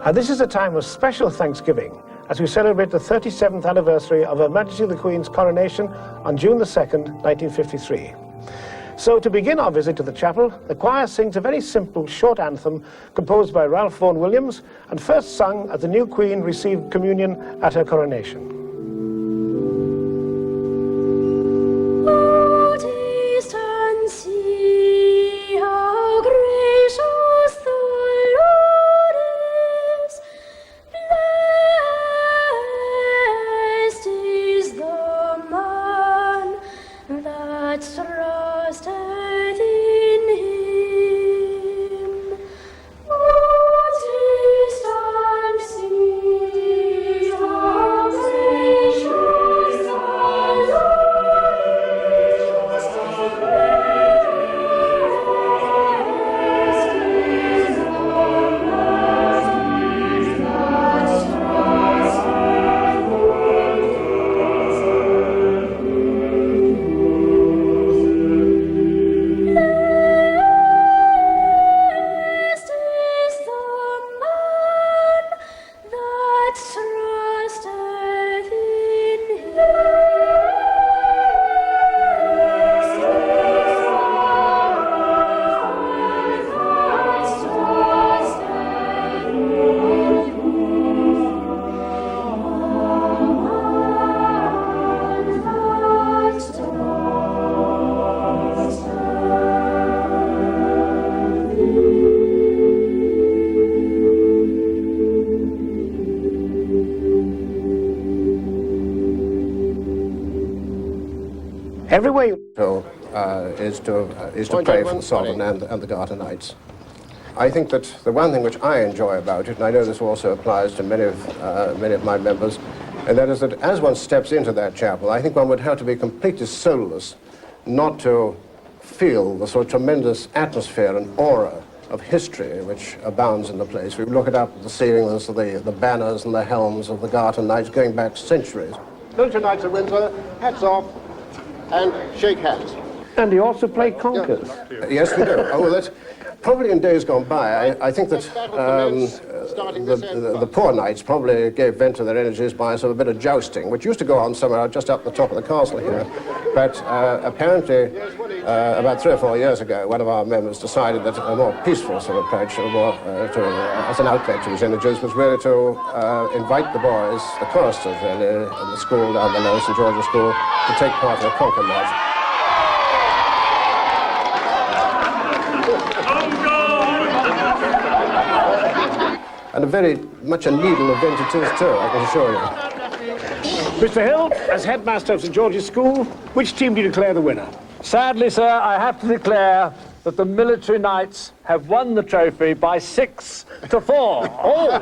And this is a time of special thanksgiving as we celebrate the 37th anniversary of Her Majesty the Queen's coronation on June the 2nd, 1953. So to begin our visit to the chapel, the choir sings a very simple short anthem composed by Ralph Vaughan Williams and first sung as the new Queen received communion at her coronation. Every way is to pray for the Sovereign and the Garter Knights. I think that the one thing which I enjoy about it, and I know this also applies to many of my members, and that is that as one steps into that chapel, I think one would have to be completely soulless not to feel the sort of tremendous atmosphere and aura of history which abounds in the place. We look it up at the ceiling, there's the banners and the helms of the Garter Knights going back centuries. Military Knights of Windsor, hats off, and shake hands. And you also play conkers. Yes, we do. Oh, well, that's probably in days gone by. I think that the poor knights probably gave vent to their energies by a bit of jousting, which used to go on somewhere just up the top of the castle here. But apparently, about 3 or 4 years ago, one of our members decided that a more peaceful sort of approach, as an outlet to his energies, was really to invite the boys, the choristers really, in the school down below, St. George's School, to take part in a conker march. And a very much a needle event it is too, I can assure you. Mr. Hill, as headmaster of St. George's School, which team do you declare the winner? Sadly, sir, I have to declare that the Military Knights have won the trophy by 6-4. Oh!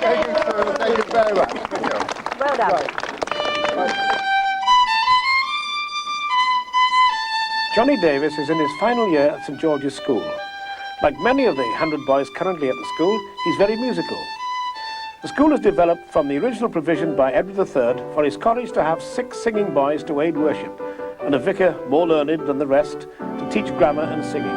Thank you, sir. Thank you very much. Well done. Right. Johnny Davis is in his final year at St. George's School. Like many of the 100 boys currently at the school, he's very musical. The school has developed from the original provision by Edward III for his college to have 6 singing boys to aid worship, and a vicar more learned than the rest to teach grammar and singing.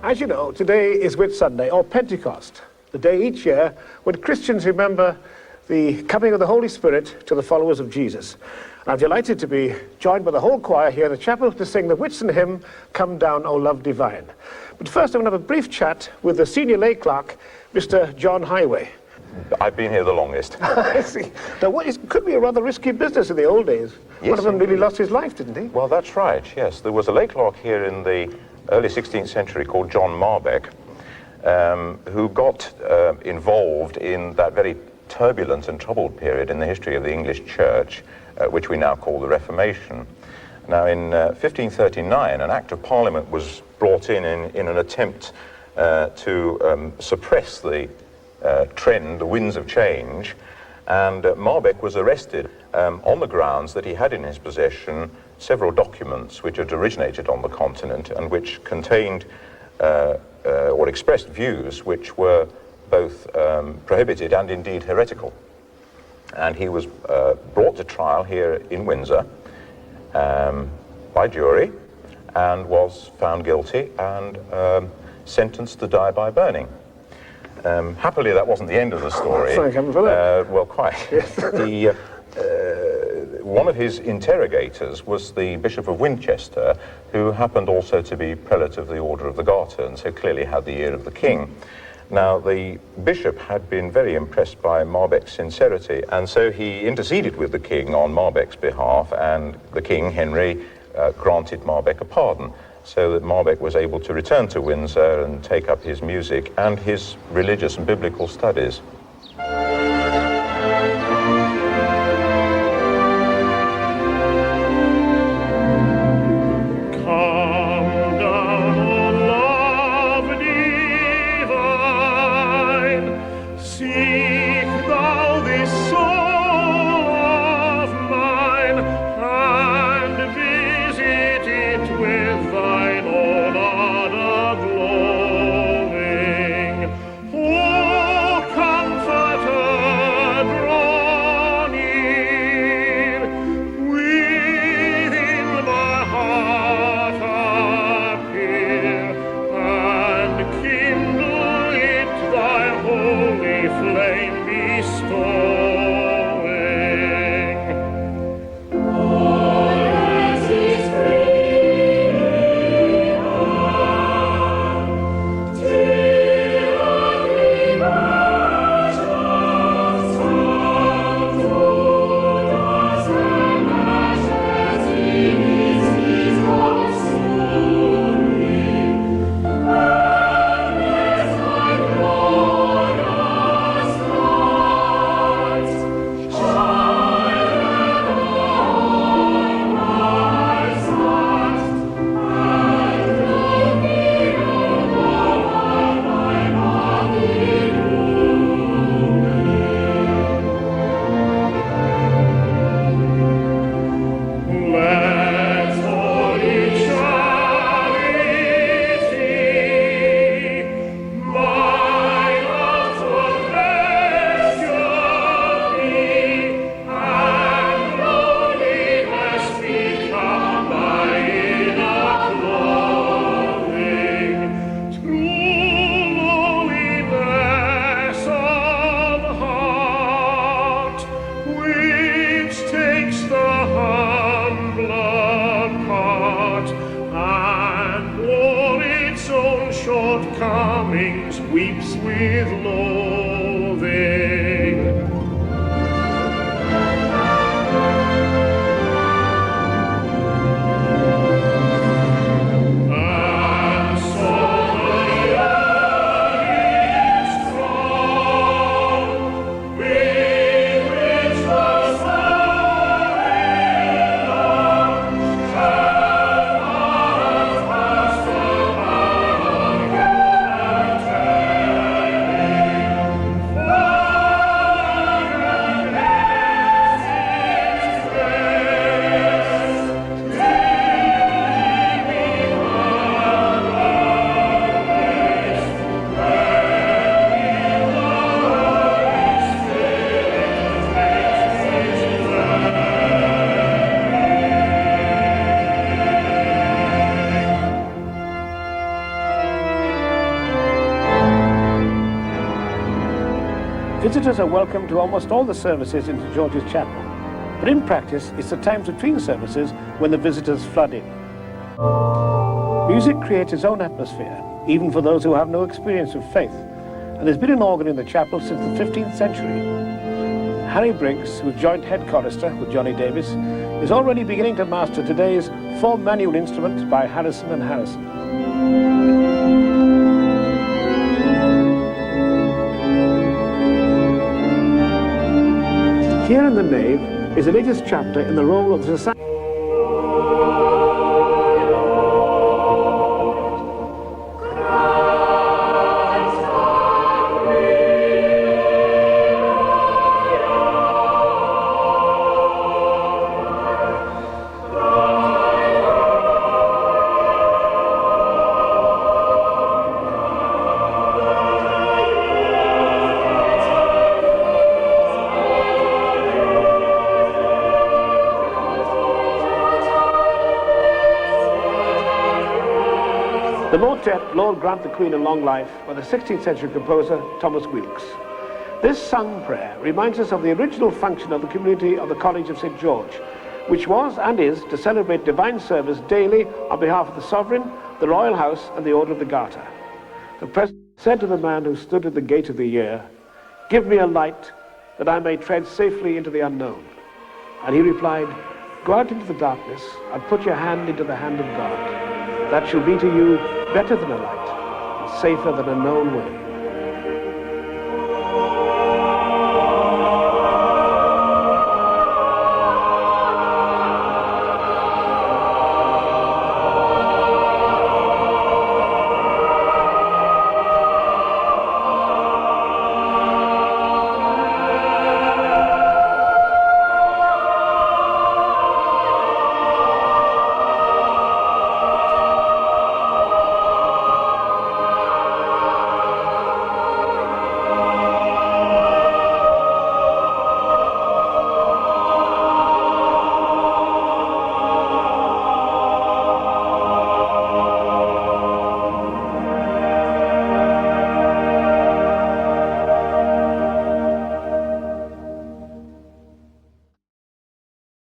As you know, today is Whit Sunday, or Pentecost, the day each year when Christians remember the coming of the Holy Spirit to the followers of Jesus. And I'm delighted to be joined by the whole choir here in the chapel to sing the Whitsun hymn, Come Down, O Love Divine. But first I'm going to have a brief chat with the senior lay clerk, Mr. John Highway. I've been here the longest. I see. Now, could be a rather risky business in the old days. Yes, one of them nearly lost his life, didn't he? Well, that's right, yes. There was a lay clerk here in the early 16th century called John Maher, who got involved in that very turbulent and troubled period in the history of the English Church, which we now call the Reformation. Now, in 1539, an Act of Parliament was brought in an attempt to suppress the trend, the winds of change, and Maher was arrested on the grounds that he had in his possession several documents which had originated on the continent and which contained or expressed views which were both prohibited and indeed heretical. and he was brought to trial here in Windsor by jury, and was found guilty and sentenced to die by burning. Happily, that wasn't the end of the story. Thank heaven for that. Well, quite. One of his interrogators was the Bishop of Winchester, who happened also to be prelate of the Order of the Garter, and so clearly had the ear of the king. Now, the bishop had been very impressed by Marbeck's sincerity, and so he interceded with the king on Marbeck's behalf, and the king, Henry, granted Marbeck a pardon, so that Marbeck was able to return to Windsor and take up his music and his religious and biblical studies. shortcomings weeps with loathing. And so the yearning strong, with which was hurried on, shall not pass the Visitors are welcome to almost all the services in St George's Chapel, but in practice it's the times between services when the visitors flood in. Music creates its own atmosphere, even for those who have no experience of faith, and there's been an organ in the chapel since the 15th century. Harry Briggs, who's joint head chorister with Johnny Davis, is already beginning to master today's 4 manual instruments by Harrison and Harrison. Here in the nave is the latest chapter in the role of the society. The motet, Lord Grant the Queen a Long Life, by the 16th century composer Thomas Weelkes. This sung prayer reminds us of the original function of the community of the College of St. George, which was and is to celebrate divine service daily on behalf of the Sovereign, the Royal House and the Order of the Garter. The President said to the man who stood at the gate of the year, "Give me a light that I may tread safely into the unknown." And he replied, "Go out into the darkness and put your hand into the hand of God. That shall be to you better than a light and safer than a known way."